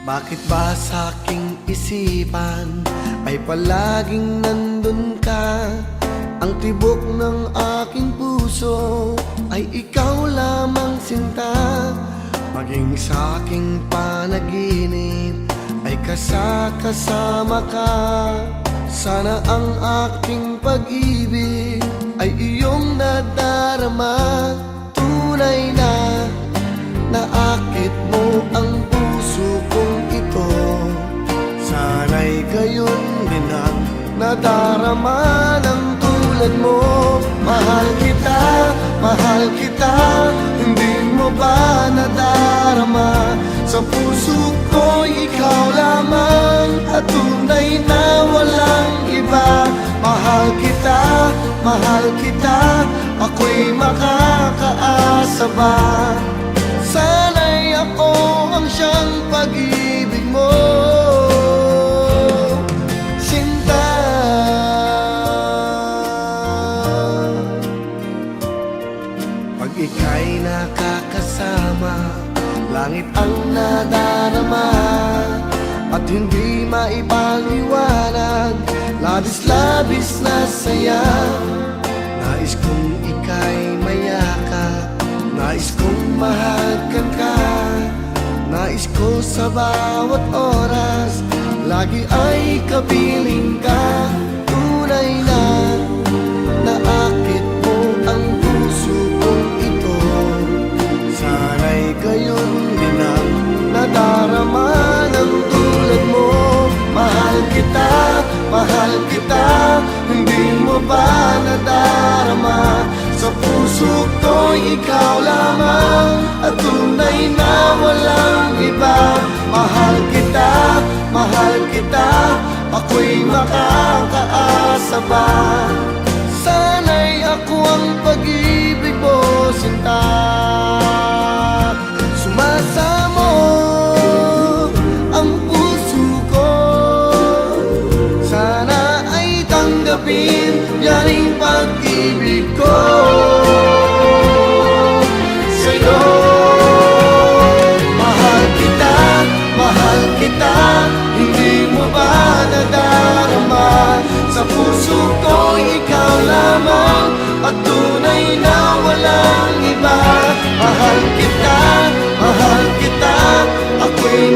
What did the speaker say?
Bakit ba sa aking isipan ay palaging nandun ka? Ang tibok ng aking puso ay ikaw lamang sinta. Maging sa aking panaginip ay kasama ka. Sana ang aking pag-ibig ay iyong nadarama. Tunay na naakit mo ang puso kong ito. Sana'y gayon din ang nadarama ng tulad mo. Mahal kita, hindi mo ba nadarama? Sa puso ko'y ikaw lamang at tunay na walang iba. Mahal kita, ako'y makakaasa ba? Sana'y ako ang siyang pag-ibig mo, sinta. Pag ika'y nakakasama, langit ang nadarama. At hindi maipaliwanag, labis-labis na saya. Nais kong ika'y mayakap, nais kong mahalkan ka. Nais ko sa bawat oras, lagi ay kapiling ka. Tunay na naakit mo ang puso kong ito. Sana'y gayon din ang nadarama ng tulad mo. Mahal kita, hindi mo ba nadarama? Sa puso ko'y ikaw lamang at tunay na walang iba. Mahal kita, ako'y makakaasa ba? Sana'y ako ang pag-ibig mo, sinta. Sumasamo ang puso ko, sana ay tanggapin yaring pag-ibig ko sa'yo. Mahal kita, hindi mo ba nadarama? Sa puso ko ikaw lamang at tunay na walang iba. Mahal kita, ako'y